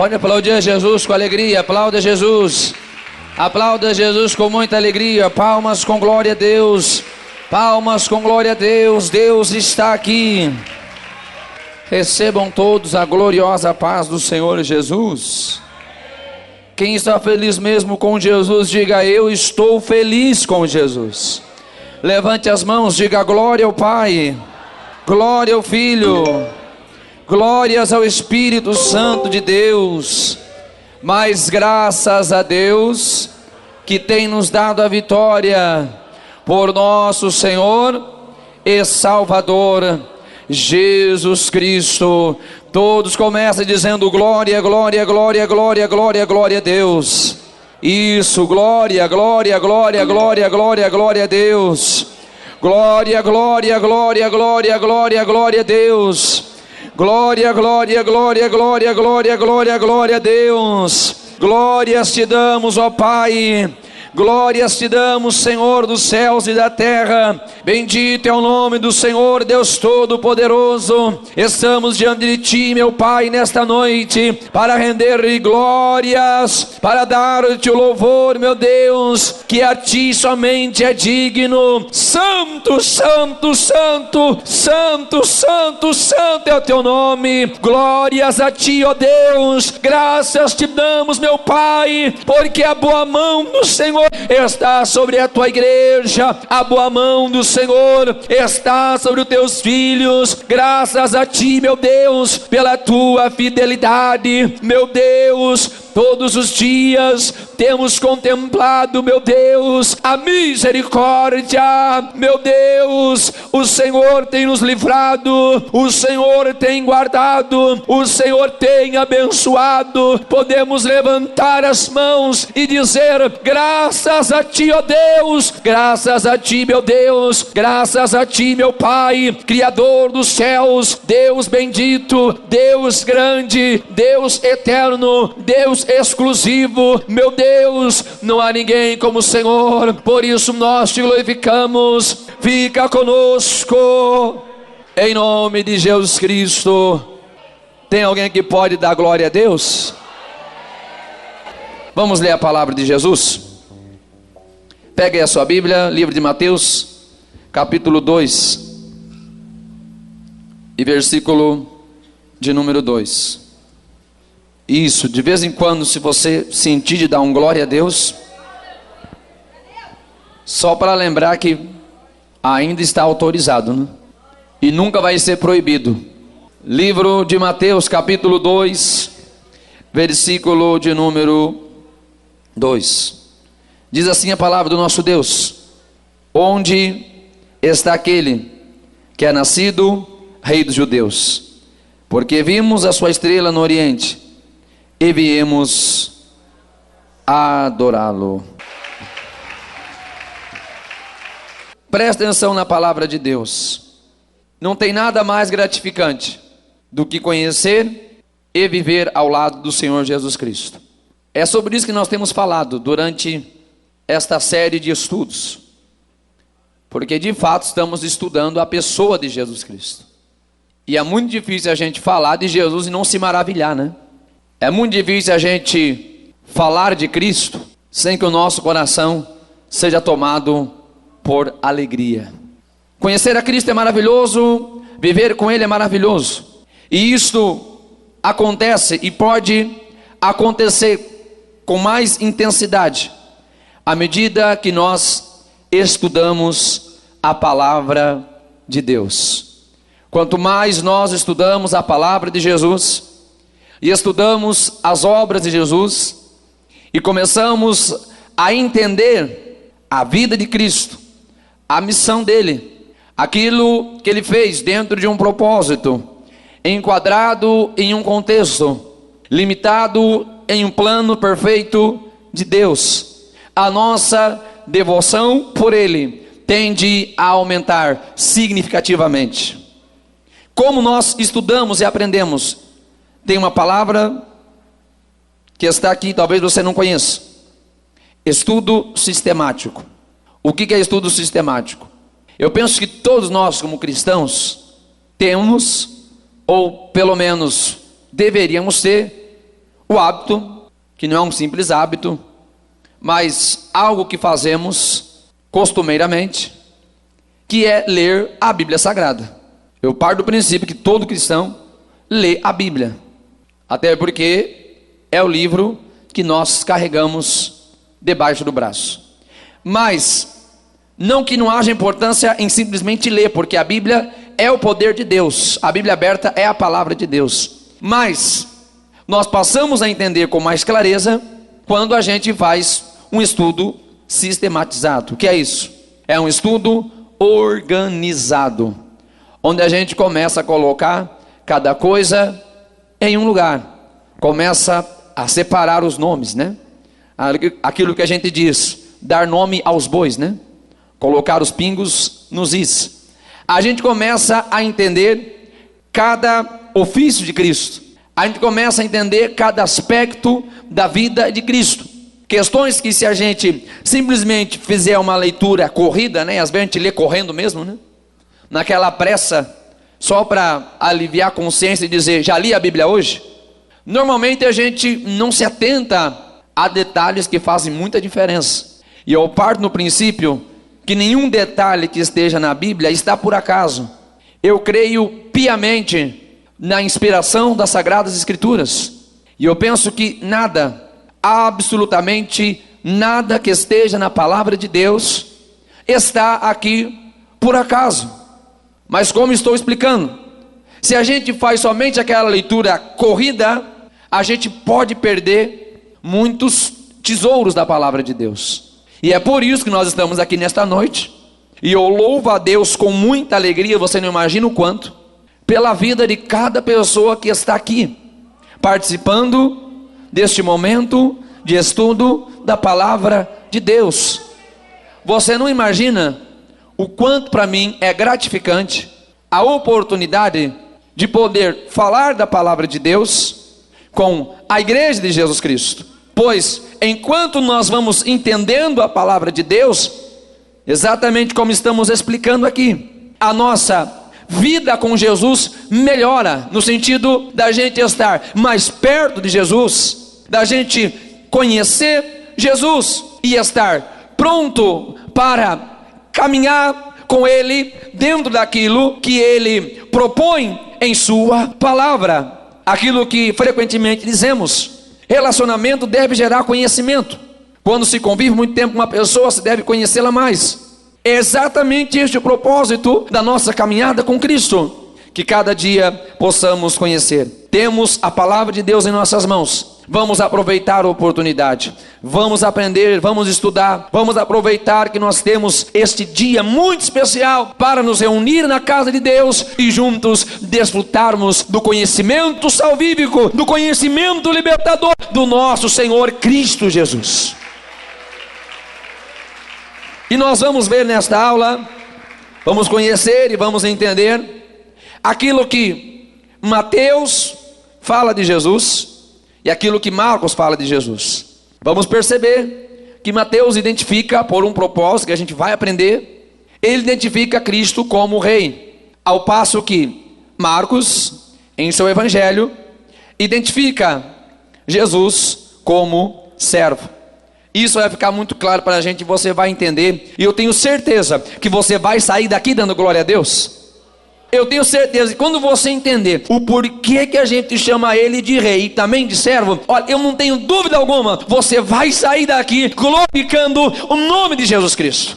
Pode aplaudir a Jesus com alegria. Aplauda Jesus. Aplauda Jesus com muita alegria. Palmas com glória a Deus. Palmas com glória a Deus. Deus está aqui. Recebam todos a gloriosa paz do Senhor Jesus. Quem está feliz mesmo com Jesus, diga: eu estou feliz com Jesus. Levante as mãos, diga: glória ao Pai, glória ao Filho, glórias ao Espírito Santo de Deus. Mas graças a Deus que tem nos dado a vitória por nosso Senhor e Salvador Jesus Cristo. Todos começam dizendo: glória, glória, glória, glória, glória, glória a Deus. Isso, glória, glória, glória, glória, glória, glória a Deus. Glória, glória, glória, glória, glória, glória a Deus. Glória, glória, glória, glória, glória, glória, glória a Deus. Glórias te damos, ó Pai. Glórias te damos, Senhor dos céus e da terra. Bendito é o nome do Senhor, Deus Todo-Poderoso. Estamos diante de Ti, meu Pai, nesta noite, para render-lhe glórias, para dar-te o louvor, meu Deus, que a Ti somente é digno. Santo, santo, santo, santo, santo, santo é o Teu nome. Glórias a Ti, ó Deus. Graças te damos, meu Pai, porque a boa mão do Senhor está sobre a tua igreja, a boa mão do Senhor está sobre os teus filhos. Graças a ti, meu Deus, pela tua fidelidade, meu Deus. Todos os dias temos contemplado, meu Deus, a misericórdia, meu Deus. O Senhor tem nos livrado, o Senhor tem guardado, o Senhor tem abençoado. Podemos levantar as mãos e dizer: graças a ti, ó Deus, graças a ti, meu Deus, graças a ti, meu Pai, Criador dos céus, Deus bendito, Deus grande, Deus eterno, Deus exclusivo, meu Deus. Não há ninguém como o Senhor, por isso nós te glorificamos. Fica conosco, em nome de Jesus Cristo. Tem alguém que pode dar glória a Deus? Vamos ler a palavra de Jesus? Pegue a sua Bíblia, livro de Mateus, capítulo 2 e versículo de número 2. Isso, de vez em quando, se você sentir de dar um glória a Deus, só para lembrar que ainda está autorizado, né? E nunca vai ser proibido. Livro de Mateus, capítulo 2, versículo de número 2. Diz assim a palavra do nosso Deus: onde está aquele que é nascido Rei dos Judeus? Porque vimos a sua estrela no Oriente e viemos adorá-lo. Presta atenção na palavra de Deus. Não tem nada mais gratificante do que conhecer e viver ao lado do Senhor Jesus Cristo. É sobre isso que nós temos falado durante esta série de estudos, porque de fato estamos estudando a pessoa de Jesus Cristo. E é muito difícil a gente falar de Jesus e não se maravilhar, né? É muito difícil a gente falar de Cristo sem que o nosso coração seja tomado por alegria. Conhecer a Cristo é maravilhoso, viver com Ele é maravilhoso. E isto acontece e pode acontecer com mais intensidade à medida que nós estudamos a palavra de Deus. Quanto mais nós estudamos a palavra de Jesus e estudamos as obras de Jesus e começamos a entender a vida de Cristo, a missão dele, aquilo que ele fez dentro de um propósito, enquadrado em um contexto, limitado em um plano perfeito de Deus, a nossa devoção por ele tende a aumentar significativamente. Como nós estudamos e aprendemos? Tem uma palavra que está aqui, talvez você não conheça: estudo sistemático. O que é estudo sistemático? Eu penso que todos nós, como cristãos, temos, ou pelo menos deveríamos ter, o hábito, que não é um simples hábito, mas algo que fazemos costumeiramente, que é ler a Bíblia Sagrada. Eu parto do princípio que todo cristão lê a Bíblia, até porque é o livro que nós carregamos debaixo do braço. Mas não que não haja importância em simplesmente ler, porque a Bíblia é o poder de Deus, a Bíblia aberta é a palavra de Deus. Mas nós passamos a entender com mais clareza quando a gente faz um estudo sistematizado. O que é isso? É um estudo organizado, onde a gente começa a colocar cada coisa em um lugar, começa a separar os nomes, né? Aquilo que a gente diz, dar nome aos bois, né? Colocar os pingos nos is. A gente começa a entender cada ofício de Cristo. A gente começa a entender cada aspecto da vida de Cristo. Questões que, se a gente simplesmente fizer uma leitura corrida, né? Às vezes a gente lê correndo mesmo, né? Naquela pressa, só para aliviar a consciência e dizer, já li a Bíblia hoje? Normalmente a gente não se atenta a detalhes que fazem muita diferença. E eu parto no princípio que nenhum detalhe que esteja na Bíblia está por acaso. Eu creio piamente na inspiração das Sagradas Escrituras. E eu penso que nada, absolutamente nada que esteja na palavra de Deus está aqui por acaso. Mas como estou explicando, se a gente faz somente aquela leitura corrida, a gente pode perder muitos tesouros da palavra de Deus. E é por isso que nós estamos aqui nesta noite. E eu louvo a Deus com muita alegria, você não imagina o quanto, pela vida de cada pessoa que está aqui, participando deste momento de estudo da palavra de Deus. Você não imagina o quanto para mim é gratificante a oportunidade de poder falar da palavra de Deus com a igreja de Jesus Cristo. Pois enquanto nós vamos entendendo a palavra de Deus, exatamente como estamos explicando aqui, a nossa vida com Jesus melhora, no sentido da gente estar mais perto de Jesus, da gente conhecer Jesus e estar pronto para caminhar com Ele dentro daquilo que Ele propõe em sua palavra. Aquilo que frequentemente dizemos, relacionamento deve gerar conhecimento. Quando se convive muito tempo com uma pessoa, se deve conhecê-la mais. É exatamente este o propósito da nossa caminhada com Cristo, que cada dia possamos conhecer. Temos a palavra de Deus em nossas mãos. Vamos aproveitar a oportunidade, vamos aprender, vamos estudar, vamos aproveitar que nós temos este dia muito especial para nos reunir na casa de Deus e juntos desfrutarmos do conhecimento salvífico, do conhecimento libertador do nosso Senhor Cristo Jesus. E nós vamos ver nesta aula, vamos conhecer e vamos entender aquilo que Mateus fala de Jesus e aquilo que Marcos fala de Jesus. Vamos perceber que Mateus identifica, por um propósito que a gente vai aprender, ele identifica Cristo como rei, ao passo que Marcos, em seu evangelho, identifica Jesus como servo. Isso vai ficar muito claro para a gente, você vai entender, e eu tenho certeza que você vai sair daqui dando glória a Deus. Eu tenho certeza que quando você entender o porquê que a gente chama ele de rei e também de servo, olha, eu não tenho dúvida alguma, você vai sair daqui glorificando o nome de Jesus Cristo.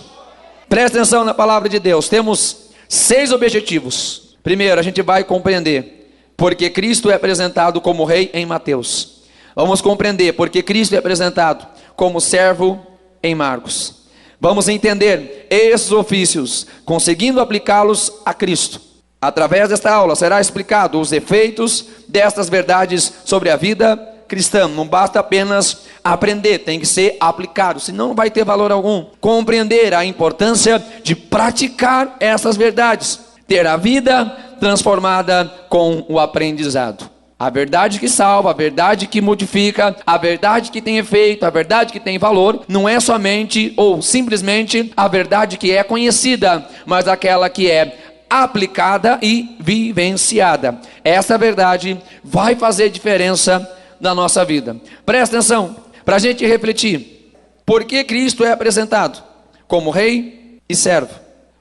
Presta atenção na palavra de Deus. Temos 6 objetivos. Primeiro, a gente vai compreender porque Cristo é apresentado como rei em Mateus. Vamos compreender porque Cristo é apresentado como servo em Marcos. Vamos entender esses ofícios, conseguindo aplicá-los a Cristo. Através desta aula será explicado os efeitos destas verdades sobre a vida cristã. Não basta apenas aprender, tem que ser aplicado, senão não vai ter valor algum. Compreender a importância de praticar essas verdades, ter a vida transformada com o aprendizado. A verdade que salva, a verdade que modifica, a verdade que tem efeito, a verdade que tem valor, não é somente ou simplesmente a verdade que é conhecida, mas aquela que é aplicada e vivenciada. Essa verdade vai fazer diferença da nossa vida. Presta atenção, para a gente refletir. Por que Cristo é apresentado como rei e servo?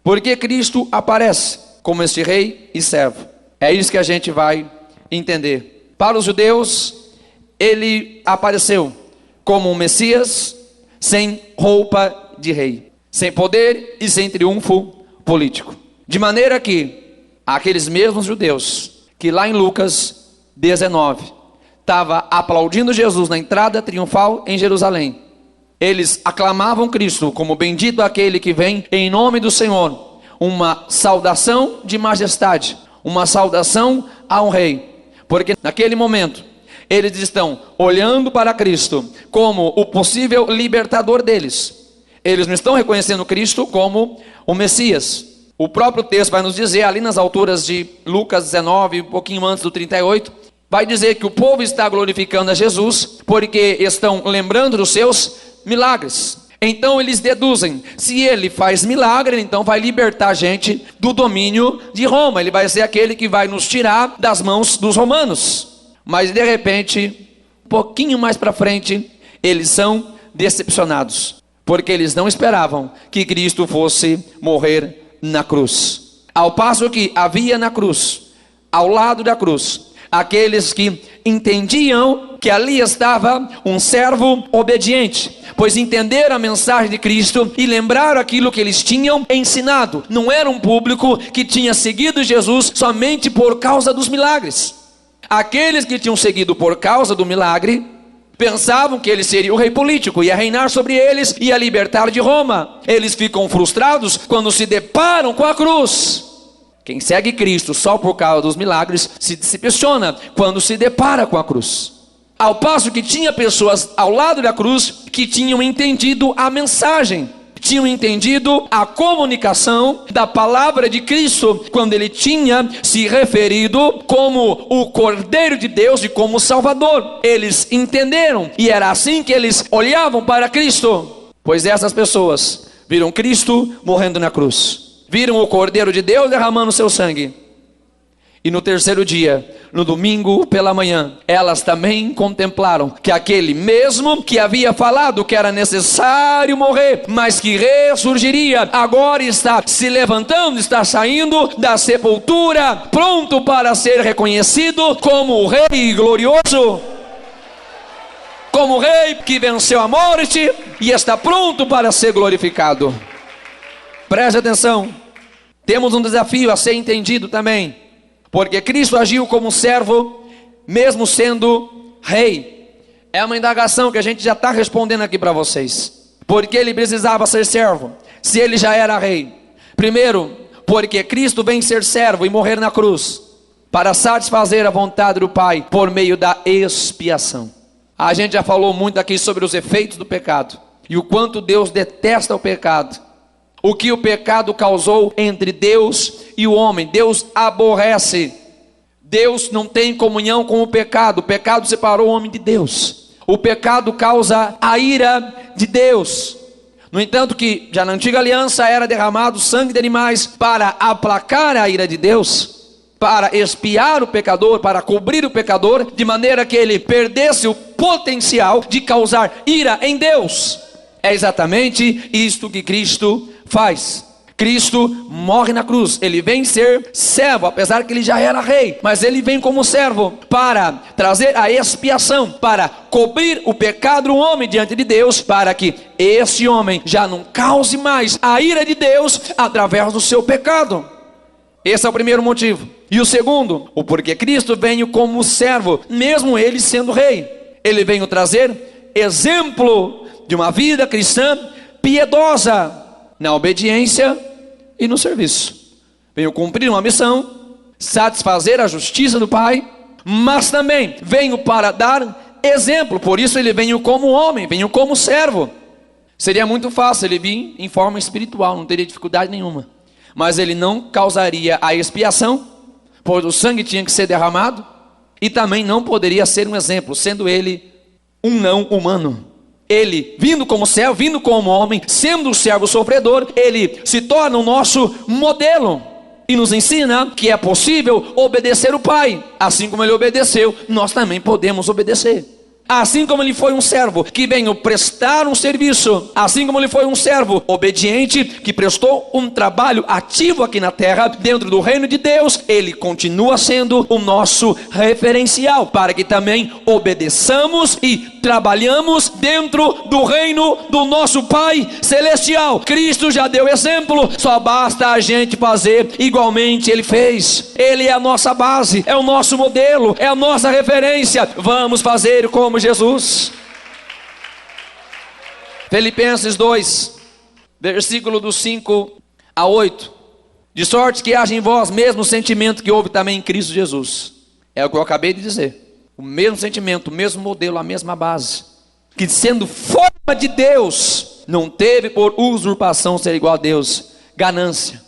Por que Cristo aparece como este rei e servo? É isso que a gente vai entender. Para os judeus, ele apareceu como um Messias sem roupa de rei, sem poder e sem triunfo político. De maneira que aqueles mesmos judeus que lá em Lucas 19 estavam aplaudindo Jesus na entrada triunfal em Jerusalém, eles aclamavam Cristo como bendito aquele que vem em nome do Senhor, uma saudação de majestade, uma saudação a um rei, porque naquele momento eles estão olhando para Cristo como o possível libertador deles. Eles não estão reconhecendo Cristo como o Messias. O próprio texto vai nos dizer, ali nas alturas de Lucas 19, um pouquinho antes do 38, vai dizer que o povo está glorificando a Jesus, porque estão lembrando dos seus milagres. Então eles deduzem, se ele faz milagre, então vai libertar a gente do domínio de Roma. Ele vai ser aquele que vai nos tirar das mãos dos romanos. Mas de repente, um pouquinho mais para frente, eles são decepcionados, porque eles não esperavam que Cristo fosse morrer na cruz. Ao passo que havia na cruz, ao lado da cruz, aqueles que entendiam que ali estava um servo obediente, pois entenderam a mensagem de Cristo e lembraram aquilo que eles tinham ensinado. Não era um público que tinha seguido Jesus somente por causa dos milagres. Aqueles que tinham seguido por causa do milagre, pensavam que ele seria o rei político, ia reinar sobre eles, ia libertar de Roma. Eles ficam frustrados quando se deparam com a cruz. Quem segue Cristo só por causa dos milagres, se decepciona quando se depara com a cruz. Ao passo que tinha pessoas ao lado da cruz, que tinham entendido a mensagem, tinham entendido a comunicação da palavra de Cristo, quando ele tinha se referido como o Cordeiro de Deus e como Salvador. Eles entenderam, e era assim que eles olhavam para Cristo, pois essas pessoas viram Cristo morrendo na cruz, viram o Cordeiro de Deus derramando seu sangue, e no terceiro dia, no domingo pela manhã, elas também contemplaram que aquele mesmo que havia falado que era necessário morrer, mas que ressurgiria, agora está se levantando, está saindo da sepultura, pronto para ser reconhecido como o Rei glorioso, como o Rei que venceu a morte e está pronto para ser glorificado. Preste atenção, temos um desafio a ser entendido também. Porque Cristo agiu como servo, mesmo sendo rei. É uma indagação que a gente já está respondendo aqui para vocês. Porque ele precisava ser servo, se ele já era rei? Primeiro, porque Cristo vem ser servo e morrer na cruz, para satisfazer a vontade do Pai, por meio da expiação. A gente já falou muito aqui sobre os efeitos do pecado, e o quanto Deus detesta o pecado. O que o pecado causou entre Deus e o homem. Deus aborrece. Deus não tem comunhão com o pecado separou o homem de Deus. O pecado causa a ira de Deus. No entanto que já na antiga aliança era derramado sangue de animais para aplacar a ira de Deus, para expiar o pecador, para cobrir o pecador, de maneira que ele perdesse o potencial de causar ira em Deus. É exatamente isto que Cristo faz. Cristo morre na cruz, ele vem ser servo, apesar que ele já era rei, mas ele vem como servo para trazer a expiação, para cobrir o pecado do homem diante de Deus, para que esse homem já não cause mais a ira de Deus através do seu pecado. Esse é o primeiro motivo. E o segundo, o porquê Cristo veio como servo, mesmo ele sendo rei. Ele veio trazer exemplo de uma vida cristã piedosa, na obediência e no serviço. Venho cumprir uma missão, satisfazer a justiça do Pai, mas também venho para dar exemplo. Por isso ele veio como homem, veio como servo. Seria muito fácil ele vir em forma espiritual, não teria dificuldade nenhuma. Mas ele não causaria a expiação, pois o sangue tinha que ser derramado, e também não poderia ser um exemplo, sendo ele um não humano. Ele, vindo como servo, vindo como homem, sendo o servo sofredor, ele se torna o nosso modelo. E nos ensina que é possível obedecer o Pai. Assim como ele obedeceu, nós também podemos obedecer. Assim como ele foi um servo que veio prestar um serviço, assim como ele foi um servo obediente que prestou um trabalho ativo aqui na terra, dentro do reino de Deus, ele continua sendo o nosso referencial, para que também obedeçamos e trabalhamos dentro do reino do nosso Pai Celestial. Cristo já deu exemplo, só basta a gente fazer igualmente ele fez. Ele é a nossa base, é o nosso modelo, é a nossa referência. Vamos fazer como Jesus. Filipenses 2, versículo do 5 a 8. De sorte que haja em vós mesmo sentimento que houve também em Cristo Jesus. É o que eu acabei de dizer. O mesmo sentimento, o mesmo modelo, a mesma base. Que sendo forma de Deus, não teve por usurpação ser igual a Deus. Ganância,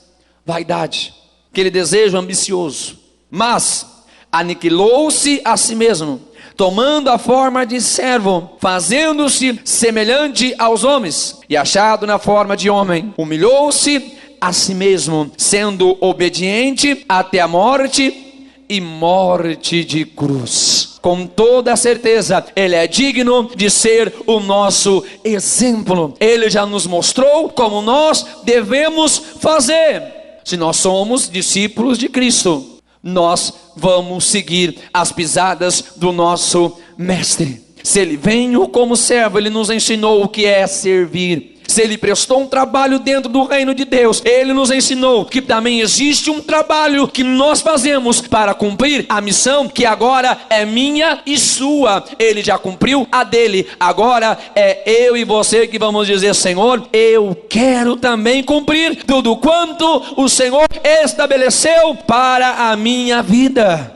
vaidade, aquele desejo ambicioso. Mas aniquilou-se a si mesmo, tomando a forma de servo, fazendo-se semelhante aos homens, e achado na forma de homem, humilhou-se a si mesmo, sendo obediente até a morte, e morte de cruz. Com toda certeza, ele é digno de ser o nosso exemplo. Ele já nos mostrou como nós devemos fazer. Se nós somos discípulos de Cristo, nós vamos seguir as pisadas do nosso mestre. Se ele veio como servo, ele nos ensinou o que é servir. Se ele prestou um trabalho dentro do reino de Deus, ele nos ensinou que também existe um trabalho que nós fazemos para cumprir a missão que agora é minha e sua. Ele já cumpriu a dele, agora é eu e você que vamos dizer: Senhor, eu quero também cumprir tudo quanto o Senhor estabeleceu para a minha vida.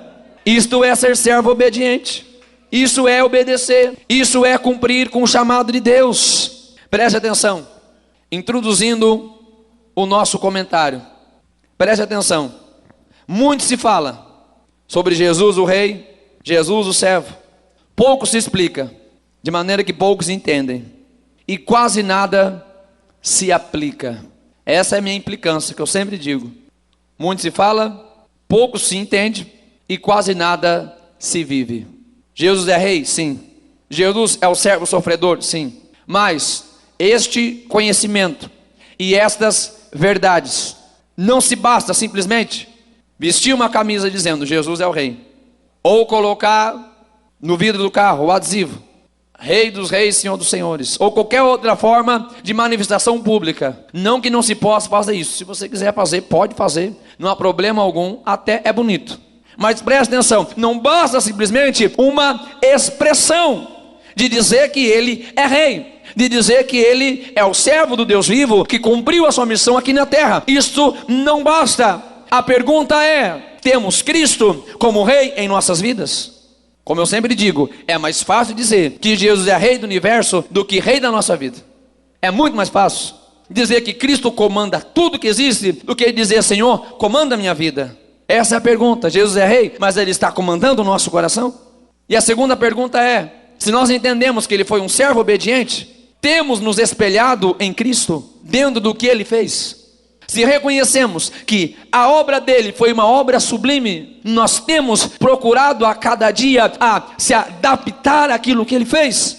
Isto é ser servo obediente, isso é obedecer, isso é cumprir com o chamado de Deus. Preste atenção, introduzindo o nosso comentário. Preste atenção. Muito se fala sobre Jesus o Rei, Jesus o servo. Pouco se explica, de maneira que poucos entendem. E quase nada se aplica. Essa é a minha implicância, que eu sempre digo. Muito se fala, pouco se entende e quase nada se vive. Jesus é Rei? Sim. Jesus é o servo sofredor? Sim. Mas este conhecimento e estas verdades não se basta simplesmente vestir uma camisa dizendo Jesus é o Rei, ou colocar no vidro do carro o adesivo Rei dos Reis, Senhor dos Senhores, ou qualquer outra forma de manifestação pública. Não que não se possa fazer isso. Se você quiser fazer, pode fazer, não há problema algum, até é bonito. Mas preste atenção, não basta simplesmente uma expressão de dizer que ele é Rei, de dizer que ele é o servo do Deus vivo, que cumpriu a sua missão aqui na terra. Isso não basta. A pergunta é: temos Cristo como Rei em nossas vidas? Como eu sempre digo, é mais fácil dizer que Jesus é Rei do universo do que Rei da nossa vida. É muito mais fácil dizer que Cristo comanda tudo que existe do que dizer: Senhor, comanda a minha vida. Essa é a pergunta. Jesus é Rei, mas Ele está comandando o nosso coração? E a segunda pergunta é: se nós entendemos que Ele foi um servo obediente, temos nos espelhado em Cristo dentro do que Ele fez? Se reconhecemos que a obra dele foi uma obra sublime, nós temos procurado a cada dia a se adaptar àquilo que ele fez,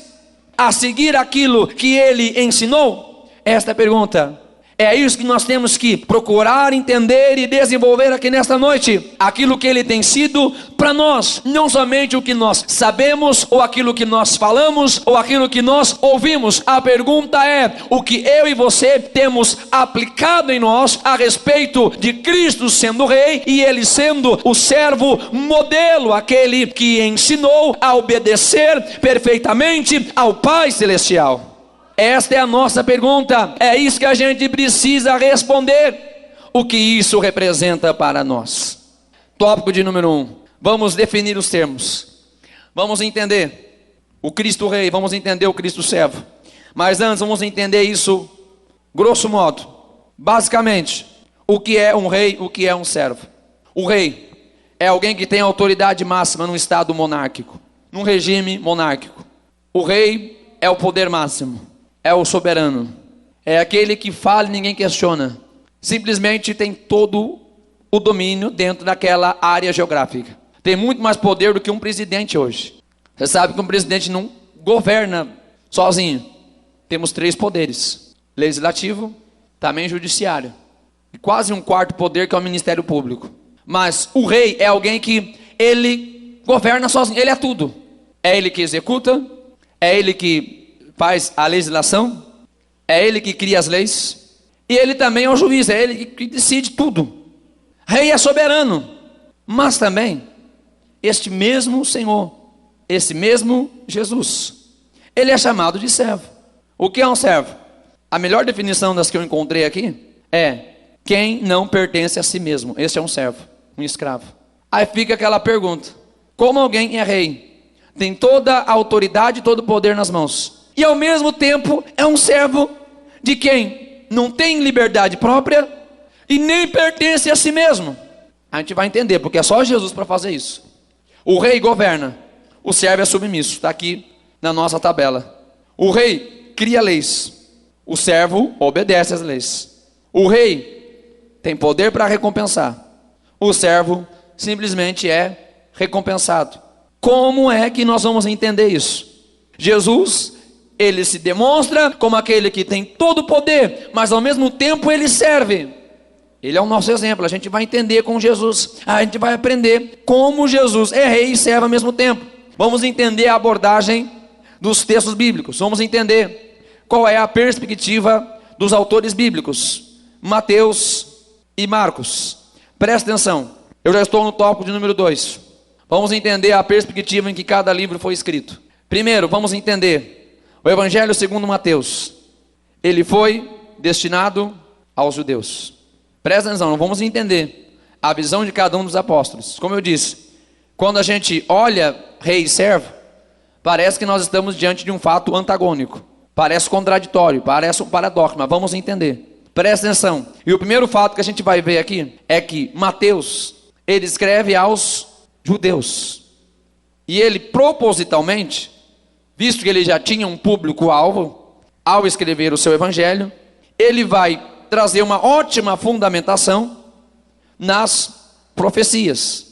a seguir aquilo que ele ensinou? Esta é a pergunta. É isso que nós temos que procurar entender e desenvolver aqui nesta noite. Aquilo que ele tem sido para nós. Não somente o que nós sabemos, ou aquilo que nós falamos, ou aquilo que nós ouvimos. A pergunta é: o que eu e você temos aplicado em nós a respeito de Cristo sendo Rei e ele sendo o servo modelo, aquele que ensinou a obedecer perfeitamente ao Pai Celestial. Esta é a nossa pergunta, é isso que a gente precisa responder. O que isso representa para nós? Tópico de número 1. Vamos definir os termos. Vamos entender o Cristo Rei, vamos entender o Cristo Servo. Mas antes vamos entender isso, grosso modo. Basicamente, o que é um rei, o que é um servo. O rei é alguém que tem autoridade máxima num estado monárquico, num regime monárquico. O rei é o poder máximo. É o soberano, é aquele que fala e ninguém questiona, simplesmente tem todo o domínio dentro daquela área geográfica. Tem muito mais poder do que um presidente hoje. Você sabe que um presidente não governa sozinho. Temos 3 poderes: legislativo, também judiciário, e quase um quarto poder, que é o Ministério Público. Mas o rei é alguém que ele governa sozinho, ele é tudo. É ele que executa, é ele que faz a legislação, é ele que cria as leis, e ele também é o juiz, é ele que decide tudo. Rei é soberano, mas também este mesmo Senhor, esse mesmo Jesus, ele é chamado de servo. O que é um servo? A melhor definição das que eu encontrei aqui é quem não pertence a si mesmo. Esse é um servo, um escravo. Aí fica aquela pergunta: como alguém é rei, tem toda a autoridade e todo o poder nas mãos, e ao mesmo tempo é um servo de quem não tem liberdade própria e nem pertence a si mesmo? A gente vai entender, porque é só Jesus para fazer isso. O rei governa, o servo é submisso. Está aqui na nossa tabela. O rei cria leis, o servo obedece às leis. O rei tem poder para recompensar, o servo simplesmente é recompensado. Como é que nós vamos entender isso? Jesus, ele se demonstra como aquele que tem todo o poder, mas ao mesmo tempo ele serve. Ele é o nosso exemplo. A gente vai entender com Jesus, a gente vai aprender como Jesus é rei e serve ao mesmo tempo. Vamos entender a abordagem dos textos bíblicos, vamos entender qual é a perspectiva dos autores bíblicos, Mateus e Marcos. Presta atenção, eu já estou no tópico de número 2. Vamos entender a perspectiva em que cada livro foi escrito. Primeiro, vamos entender o Evangelho segundo Mateus. Ele foi destinado aos judeus. Presta atenção, vamos entender a visão de cada um dos apóstolos. Como eu disse, quando a gente olha rei e servo, parece que nós estamos diante de um fato antagônico. Parece contraditório, parece um paradoxo, mas vamos entender. Presta atenção. E o primeiro fato que a gente vai ver aqui é que Mateus, ele escreve aos judeus. E ele propositalmente, visto que ele já tinha um público-alvo, ao escrever o seu evangelho, ele vai trazer uma ótima fundamentação nas profecias.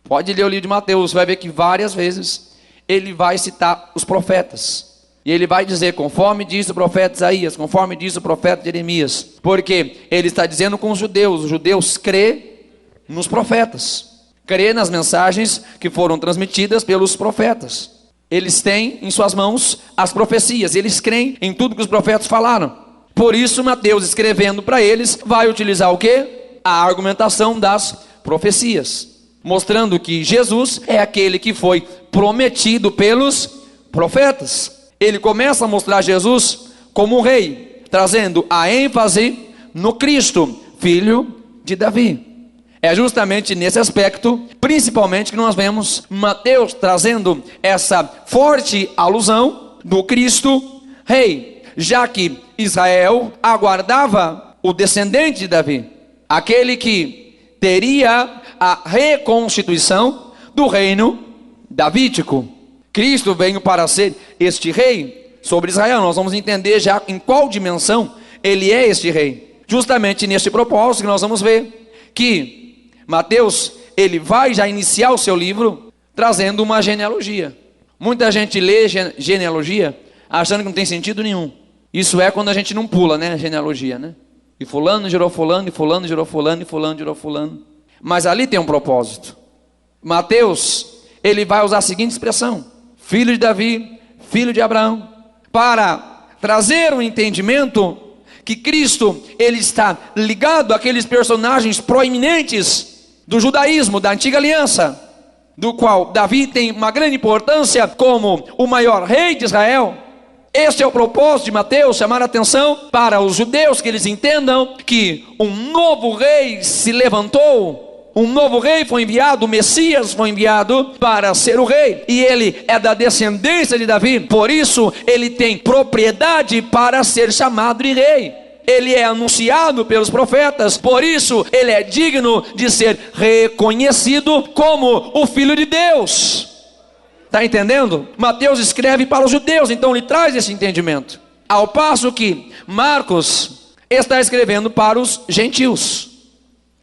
Pode ler o livro de Mateus, vai ver que várias vezes ele vai citar os profetas. E ele vai dizer, conforme diz o profeta Isaías, conforme diz o profeta Jeremias. Porque ele está dizendo com os judeus crê nos profetas, crê nas mensagens que foram transmitidas pelos profetas. Eles têm em suas mãos as profecias, eles creem em tudo que os profetas falaram. Por isso Mateus, escrevendo para eles, vai utilizar o quê? A argumentação das profecias, mostrando que Jesus é aquele que foi prometido pelos profetas. Ele começa a mostrar Jesus como um rei, trazendo a ênfase no Cristo, filho de Davi. É justamente nesse aspecto, principalmente, que nós vemos Mateus trazendo essa forte alusão do Cristo rei, já que Israel aguardava o descendente de Davi, aquele que teria a reconstituição do reino davídico. Cristo veio para ser este rei sobre Israel. Nós vamos entender já em qual dimensão ele é este rei. Justamente neste propósito que nós vamos ver que Mateus, ele vai já iniciar o seu livro trazendo uma genealogia. Muita gente lê genealogia achando que não tem sentido nenhum. Isso é quando a gente não pula, né, a genealogia, né? E fulano gerou fulano, e fulano gerou fulano, e fulano gerou fulano. Mas ali tem um propósito. Mateus, ele vai usar a seguinte expressão: filho de Davi, filho de Abraão, para trazer um entendimento que Cristo, ele está ligado àqueles personagens proeminentes do judaísmo, da antiga aliança, do qual Davi tem uma grande importância como o maior rei de Israel. Este é o propósito de Mateus, chamar a atenção para os judeus, que eles entendam que um novo rei se levantou, um novo rei foi enviado, o Messias foi enviado para ser o rei, e ele é da descendência de Davi, por isso ele tem propriedade para ser chamado de rei. Ele é anunciado pelos profetas, por isso ele é digno de ser reconhecido como o Filho de Deus. Está entendendo? Mateus escreve para os judeus, então ele traz esse entendimento. Ao passo que Marcos está escrevendo para os gentios.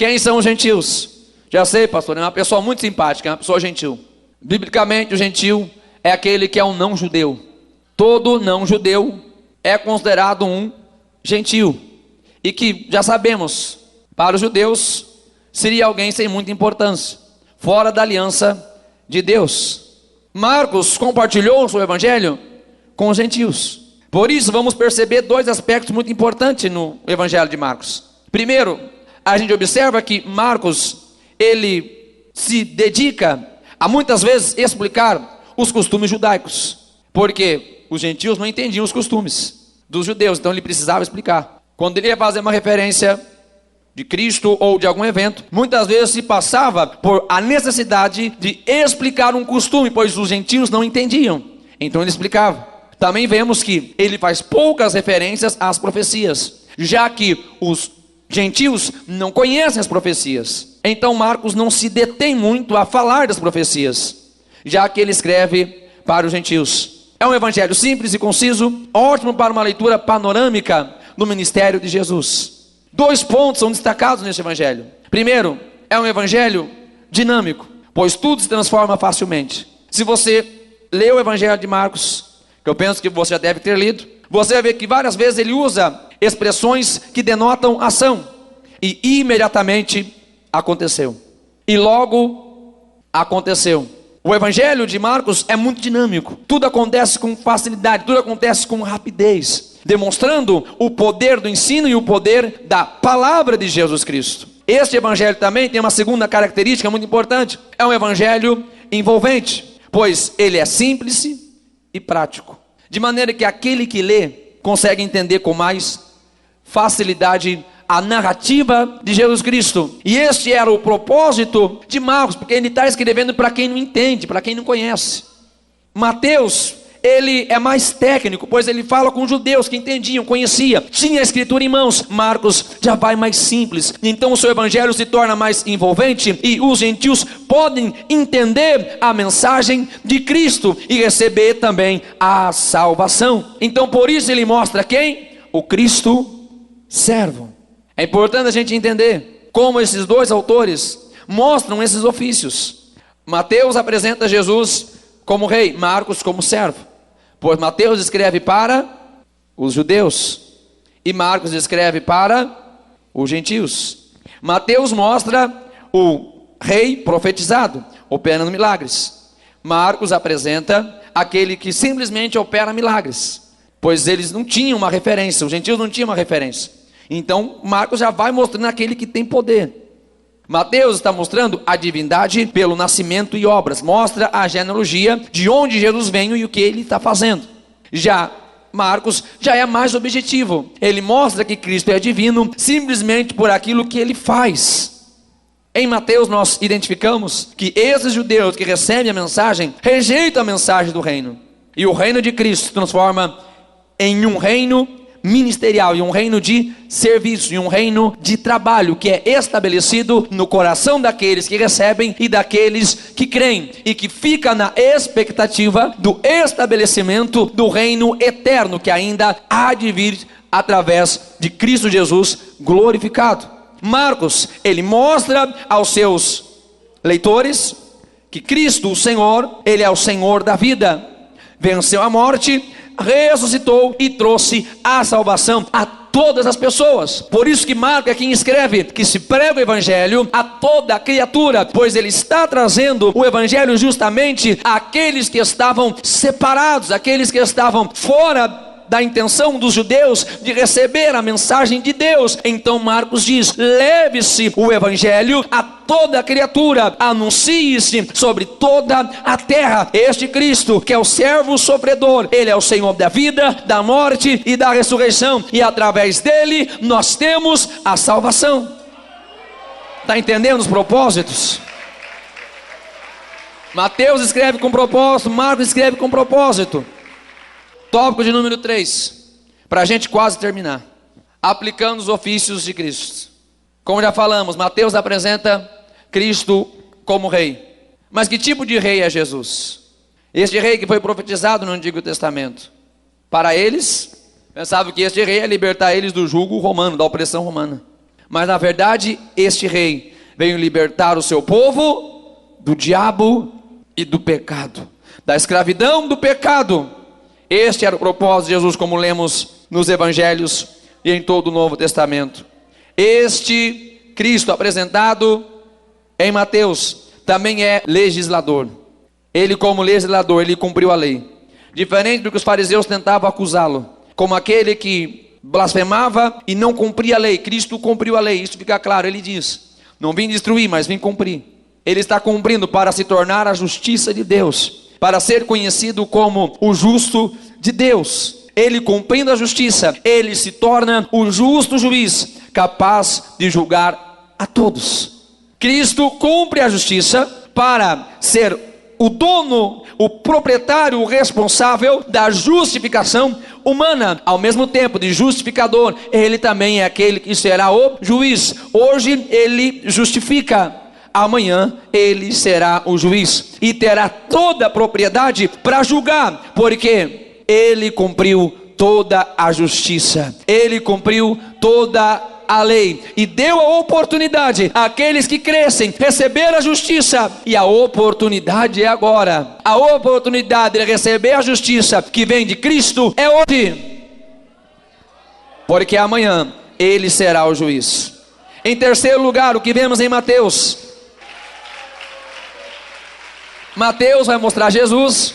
Quem são os gentios? Já sei, pastor, é uma pessoa muito simpática, é uma pessoa gentil. Biblicamente, o gentil é aquele que é um não judeu. Todo não judeu é considerado um gentil. E que, já sabemos, para os judeus, seria alguém sem muita importância, fora da aliança de Deus. Marcos compartilhou o seu evangelho com os gentios. Por isso, vamos perceber dois aspectos muito importantes no evangelho de Marcos. Primeiro, a gente observa que Marcos, ele se dedica a muitas vezes explicar os costumes judaicos, porque os gentios não entendiam os costumes dos judeus, então ele precisava explicar. Quando ele ia fazer uma referência de Cristo ou de algum evento, muitas vezes se passava por a necessidade de explicar um costume, pois os gentios não entendiam, então ele explicava. Também vemos que ele faz poucas referências às profecias, já que os gentios não conhecem as profecias. Então Marcos não se detém muito a falar das profecias, já que ele escreve para os gentios. É um evangelho simples e conciso, ótimo para uma leitura panorâmica do ministério de Jesus. Dois pontos são destacados neste evangelho. Primeiro, é um evangelho dinâmico, pois tudo se transforma facilmente. Se você lê o evangelho de Marcos, que eu penso que você já deve ter lido, você vai ver que várias vezes ele usa expressões que denotam ação, e imediatamente aconteceu, e logo aconteceu. O evangelho de Marcos é muito dinâmico, tudo acontece com facilidade, tudo acontece com rapidez, demonstrando o poder do ensino e o poder da palavra de Jesus Cristo. Este evangelho também tem uma segunda característica muito importante, é um evangelho envolvente, pois ele é simples e prático, de maneira que aquele que lê consegue entender com mais facilidade a narrativa de Jesus Cristo. E este era o propósito de Marcos, porque ele está escrevendo para quem não entende, para quem não conhece. Mateus, ele é mais técnico, pois ele fala com judeus que entendiam, conheciam, tinha a escritura em mãos. Marcos já vai mais simples, então o seu evangelho se torna mais envolvente, e os gentios podem entender a mensagem de Cristo e receber também a salvação. Então por isso ele mostra quem? O Cristo servo. É importante a gente entender como esses dois autores mostram esses ofícios. Mateus apresenta Jesus como rei, Marcos como servo, pois Mateus escreve para os judeus e Marcos escreve para os gentios. Mateus mostra o rei profetizado, operando milagres. Marcos apresenta aquele que simplesmente opera milagres, pois eles não tinham uma referência, os gentios não tinham uma referência. Então Marcos já vai mostrando aquele que tem poder. Mateus está mostrando a divindade pelo nascimento e obras, mostra a genealogia de onde Jesus veio e o que ele está fazendo. Já Marcos já é mais objetivo, ele mostra que Cristo é divino simplesmente por aquilo que ele faz. Em Mateus nós identificamos que esses judeus que recebem a mensagem rejeitam a mensagem do reino, e o reino de Cristo se transforma em um reino ministerial, e um reino de serviço, e um reino de trabalho, que é estabelecido no coração daqueles que recebem e daqueles que creem, e que fica na expectativa do estabelecimento do reino eterno, que ainda há de vir através de Cristo Jesus glorificado. Marcos, ele mostra aos seus leitores que Cristo, o Senhor, ele é o Senhor da vida, venceu a morte, ressuscitou e trouxe a salvação a todas as pessoas. Por isso que Marcos é quem escreve que se prega o evangelho a toda criatura, pois ele está trazendo o evangelho justamente àqueles que estavam separados, aqueles que estavam fora da intenção dos judeus de receber a mensagem de Deus. Então Marcos diz: leve-se o evangelho a toda criatura, anuncie-se sobre toda a terra este Cristo, que é o servo sofredor, ele é o Senhor da vida, da morte e da ressurreição, e através dele nós temos a salvação. Está entendendo os propósitos? Mateus escreve com propósito, Marcos escreve com propósito. Tópico de número 3, para a gente quase terminar: aplicando os ofícios de Cristo. Como já falamos, Mateus apresenta Cristo como rei. Mas que tipo de rei é Jesus? Este rei que foi profetizado no Antigo Testamento. Para eles, pensavam que este rei ia libertar eles do jugo romano, da opressão romana. Mas na verdade, este rei veio libertar o seu povo do diabo e do pecado, da escravidão do pecado. Este era o propósito de Jesus, como lemos nos evangelhos e em todo o Novo Testamento. Este Cristo apresentado em Mateus também é legislador. Ele, como legislador, ele cumpriu a lei. Diferente do que os fariseus tentavam acusá-lo, como aquele que blasfemava e não cumpria a lei. Cristo cumpriu a lei, isso fica claro. Ele diz: não vim destruir, mas vim cumprir. Ele está cumprindo para se tornar a justiça de Deus, para ser conhecido como o justo de Deus. Ele, cumprindo a justiça, ele se torna o justo juiz, capaz de julgar a todos. Cristo cumpre a justiça para ser o dono, o proprietário, o responsável da justificação humana. Ao mesmo tempo de justificador, ele também é aquele que será o juiz. Hoje ele justifica, amanhã ele será o juiz e terá toda a propriedade para julgar, porque ele cumpriu toda a justiça, ele cumpriu toda a lei e deu a oportunidade àqueles que crescem receber a justiça. E a oportunidade é agora. A oportunidade de receber a justiça que vem de Cristo é hoje, porque amanhã ele será o juiz. Em terceiro lugar, o que vemos em Mateus vai mostrar Jesus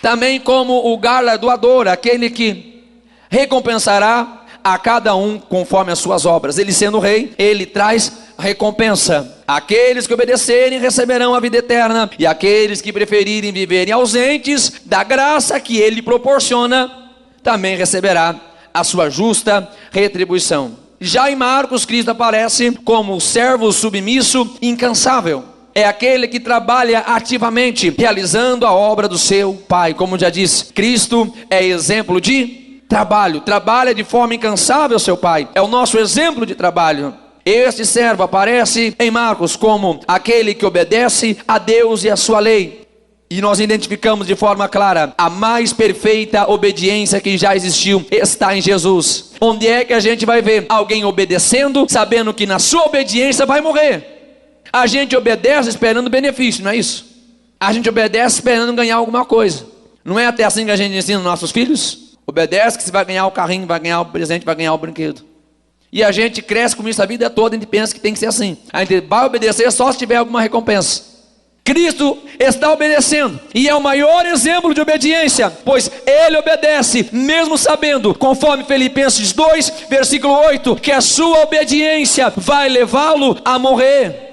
também como o galardoador, aquele que recompensará a cada um conforme as suas obras. Ele, sendo rei, ele traz recompensa. Aqueles que obedecerem receberão a vida eterna, e aqueles que preferirem viverem ausentes da graça que ele proporciona, também receberá a sua justa retribuição. Já em Marcos, Cristo aparece como o servo submisso incansável. É aquele que trabalha ativamente, realizando a obra do seu Pai. Como já disse, Cristo é exemplo de trabalho. Trabalha de forma incansável seu Pai. É o nosso exemplo de trabalho. Este servo aparece em Marcos como aquele que obedece a Deus e a sua lei. E nós identificamos de forma clara: a mais perfeita obediência que já existiu está em Jesus. Onde é que a gente vai ver alguém obedecendo, sabendo que na sua obediência vai morrer? A gente obedece esperando benefício, não é isso? A gente obedece esperando ganhar alguma coisa. Não é até assim que a gente ensina nossos filhos? Obedece que você vai ganhar o carrinho, vai ganhar o presente, vai ganhar o brinquedo. E a gente cresce com isso a vida toda, a gente pensa que tem que ser assim. A gente vai obedecer só se tiver alguma recompensa. Cristo está obedecendo, e é o maior exemplo de obediência, pois ele obedece, mesmo sabendo, conforme Filipenses 2, versículo 8, que a sua obediência vai levá-lo a morrer.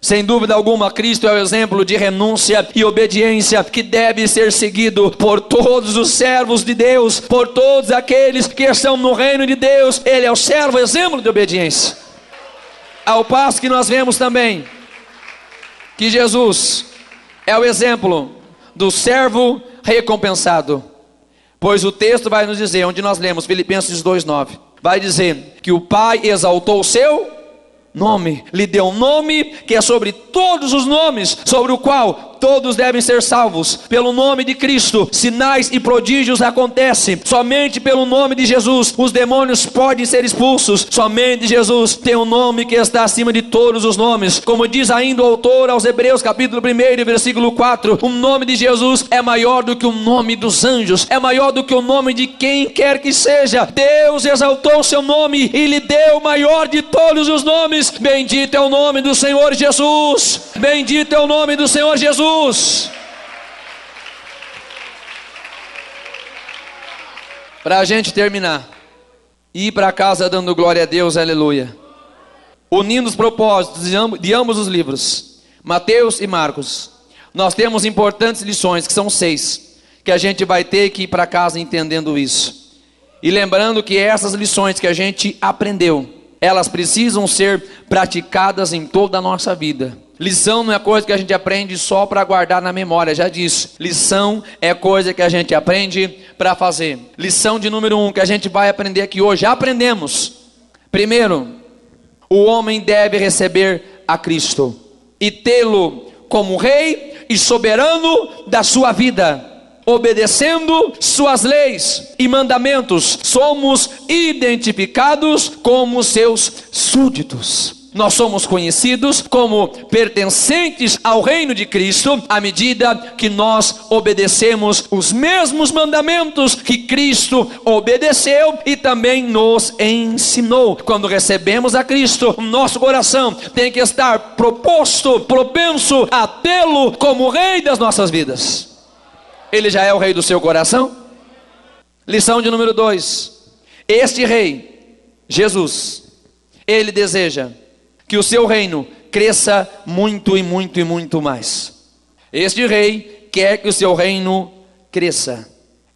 Sem dúvida alguma, Cristo é o exemplo de renúncia e obediência que deve ser seguido por todos os servos de Deus, por todos aqueles que estão no reino de Deus. Ele é o servo, exemplo de obediência. Ao passo que nós vemos também que Jesus é o exemplo do servo recompensado, pois o texto vai nos dizer, onde nós lemos Filipenses 2:9, vai dizer que o Pai exaltou o seu nome, lhe deu um nome que é sobre todos os nomes, sobre o qual todos devem ser salvos. Pelo nome de Cristo, sinais e prodígios acontecem. Somente pelo nome de Jesus os demônios podem ser expulsos. Somente Jesus tem um nome que está acima de todos os nomes. Como diz ainda o autor aos Hebreus, capítulo 1, versículo 4, o nome de Jesus é maior do que o nome dos anjos, é maior do que o nome de quem quer que seja. Deus exaltou o seu nome e lhe deu o maior de todos os nomes. Bendito é o nome do Senhor Jesus. Bendito é o nome do Senhor Jesus. Para a gente terminar e ir para casa dando glória a Deus, aleluia, unindo os propósitos de ambos os livros, Mateus e Marcos, nós temos importantes lições, que são 6, que a gente vai ter que ir para casa entendendo isso, e lembrando que essas lições que a gente aprendeu, elas precisam ser praticadas em toda a nossa vida. Lição não é coisa que a gente aprende só para guardar na memória, já disse. Lição é coisa que a gente aprende para fazer. Lição de número 1 que a gente vai aprender aqui hoje. Já aprendemos. Primeiro, o homem deve receber a Cristo e tê-lo como rei e soberano da sua vida. obedecendo suas leis e mandamentos, somos identificados como seus súditos. Nós somos conhecidos como pertencentes ao reino de Cristo à medida que nós obedecemos os mesmos mandamentos que Cristo obedeceu e também nos ensinou. Quando recebemos a Cristo, o nosso coração tem que estar propenso a tê-lo como Rei das nossas vidas. Ele já é o Rei do seu coração? Lição de número 2. Este Rei, Jesus, Ele deseja que o seu reino cresça muito e muito e muito mais. Este Rei quer que o seu reino cresça.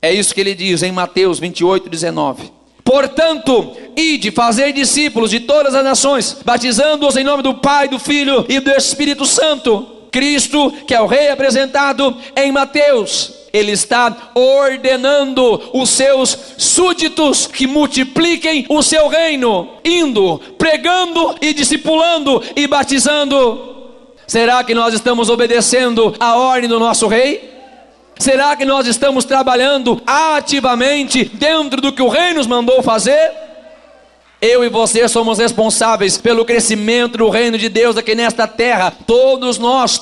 É isso que ele diz em Mateus 28:19. Portanto, ide, fazei discípulos de todas as nações, batizando-os em nome do Pai, do Filho e do Espírito Santo. Cristo, que é o Rei apresentado em Mateus, Ele está ordenando os seus súditos que multipliquem o seu reino, indo, pregando e discipulando e batizando. Será que nós estamos obedecendo a ordem do nosso Rei? Será que nós estamos trabalhando ativamente dentro do que o Rei nos mandou fazer? Eu e você somos responsáveis pelo crescimento do reino de Deus aqui nesta terra. Todos nós.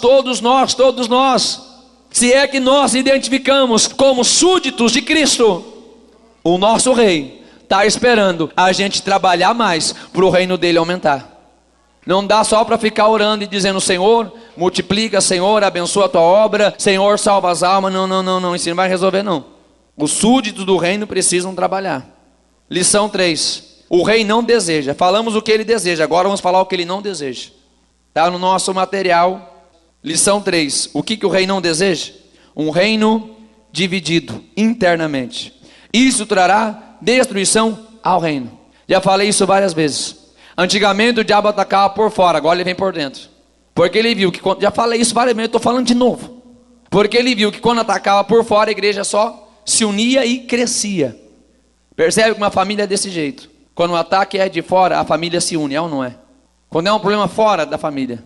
Se é que nós identificamos como súditos de Cristo, o nosso Rei está esperando a gente trabalhar mais para o reino dele aumentar. Não dá só para ficar orando e dizendo: Senhor, multiplica, Senhor, abençoa a tua obra, Senhor, salva as almas. Não, isso não vai resolver não. Os súditos do reino precisam trabalhar. Lição 3. O Rei não deseja. Falamos o que ele deseja, agora vamos falar o que ele não deseja. Está no nosso material. Lição 3. O que o Rei não deseja? Um reino dividido internamente. Isso trará destruição ao reino. Já falei isso várias vezes. Antigamente o diabo atacava por fora, agora ele vem por dentro. Porque ele viu que, já falei isso várias vezes, estou falando de novo. Porque ele viu que quando atacava por fora, a igreja só se unia e crescia. Percebe que uma família é desse jeito. Quando o ataque é de fora, a família se une, é ou não é? Quando é um problema fora da família.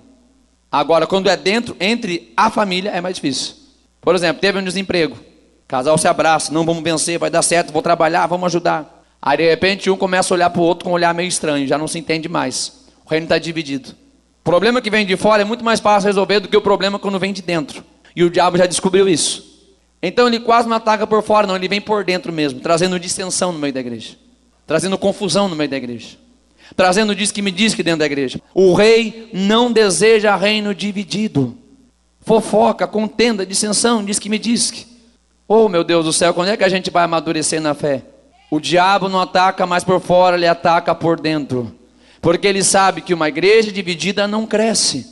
Agora, quando é dentro, entre a família, é mais difícil. Por exemplo, teve um desemprego. Casal se abraça, não, vamos vencer, vai dar certo, vou trabalhar, vamos ajudar. Aí de repente um começa a olhar para o outro com um olhar meio estranho, já não se entende mais. O reino está dividido. O problema que vem de fora é muito mais fácil resolver do que o problema quando vem de dentro. E o diabo já descobriu isso. Então ele quase não ataca por fora, não, ele vem por dentro mesmo, trazendo dissensão no meio da igreja. Trazendo confusão no meio da igreja. Trazendo diz que me diz que dentro da igreja. O Rei não deseja reino dividido. Fofoca, contenda, dissensão, diz que me diz que. Oh meu Deus do céu, quando é que a gente vai amadurecer na fé? O diabo não ataca mais por fora, ele ataca por dentro. Porque ele sabe que uma igreja dividida não cresce.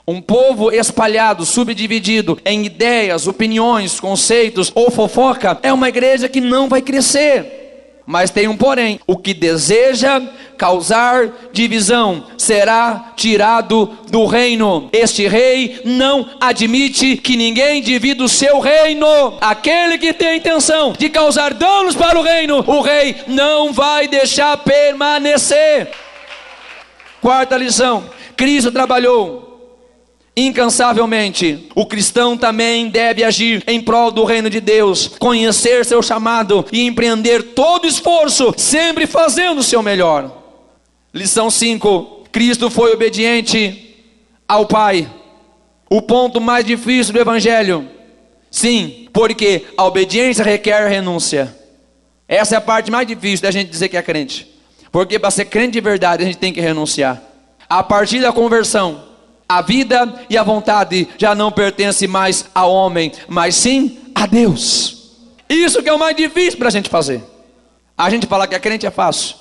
Um povo espalhado, subdividido em ideias, opiniões, conceitos ou fofoca, é uma igreja que não vai crescer. Mas tem um porém: o que deseja causar divisão será tirado do reino. Este Rei não admite que ninguém divida o seu reino. Aquele que tem a intenção de causar danos para o reino, o Rei não vai deixar permanecer. Quarta lição: Cristo trabalhou incansavelmente. O cristão também deve agir em prol do reino de Deus, conhecer seu chamado e empreender todo esforço, sempre fazendo o seu melhor. Lição 5. Cristo foi obediente ao Pai. O ponto mais difícil do Evangelho. Sim, porque a obediência requer renúncia. Essa é a parte mais difícil da gente dizer que é crente. Porque para ser crente de verdade a gente tem que renunciar. A partir da conversão, a vida e a vontade já não pertencem mais ao homem, mas sim a Deus. Isso que é o mais difícil para a gente fazer. A gente falar que é crente é fácil.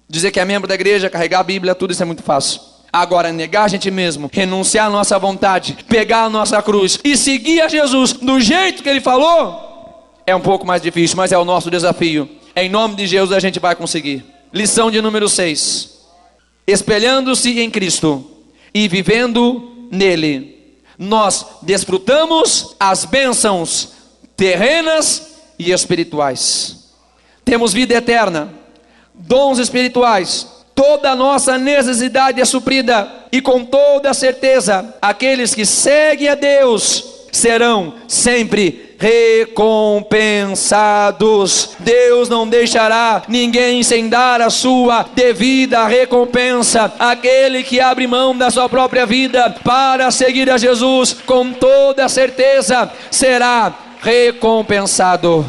Dizer que é membro da igreja, carregar a Bíblia, tudo isso é muito fácil. Agora, negar a gente mesmo, renunciar a nossa vontade, pegar a nossa cruz e seguir a Jesus do jeito que Ele falou, é um pouco mais difícil, mas é o nosso desafio. Em nome de Jesus a gente vai conseguir. Lição de número 6. Espelhando-se em Cristo e vivendo nele, nós desfrutamos as bênçãos terrenas e espirituais. Temos vida eterna, dons espirituais, toda a nossa necessidade é suprida, e com toda certeza, aqueles que seguem a Deus serão sempre recompensados. Deus não deixará ninguém sem dar a sua devida recompensa. Aquele que abre mão da sua própria vida para seguir a Jesus, com toda certeza será recompensado.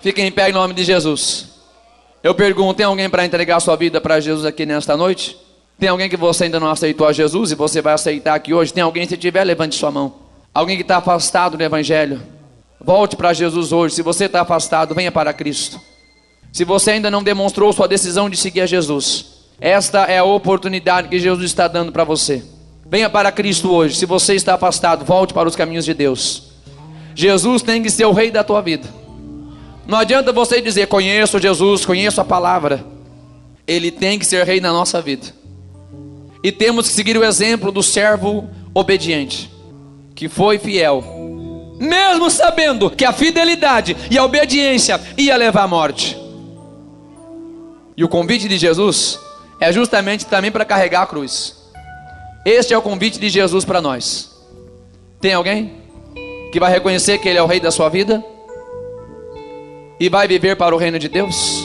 Fiquem em pé em nome de Jesus. Eu pergunto, tem alguém para entregar sua vida para Jesus aqui nesta noite? Tem alguém que você ainda não aceitou a Jesus e você vai aceitar aqui hoje? Tem alguém? Se tiver, levante sua mão. Alguém que está afastado do Evangelho, volte para Jesus hoje. Se você está afastado, venha para Cristo. Se você ainda não demonstrou sua decisão de seguir a Jesus, esta é a oportunidade que Jesus está dando para você. Venha para Cristo hoje. Se você está afastado, volte para os caminhos de Deus. Jesus tem que ser o rei da tua vida. Não adianta você dizer, conheço Jesus, conheço a palavra. Ele tem que ser rei na nossa vida. E temos que seguir o exemplo do servo obediente, que foi fiel, mesmo sabendo que a fidelidade e a obediência ia levar à morte. E o convite de Jesus é justamente também para carregar a cruz. Este é o convite de Jesus para nós. Tem alguém que vai reconhecer que Ele é o rei da sua vida e vai viver para o reino de Deus?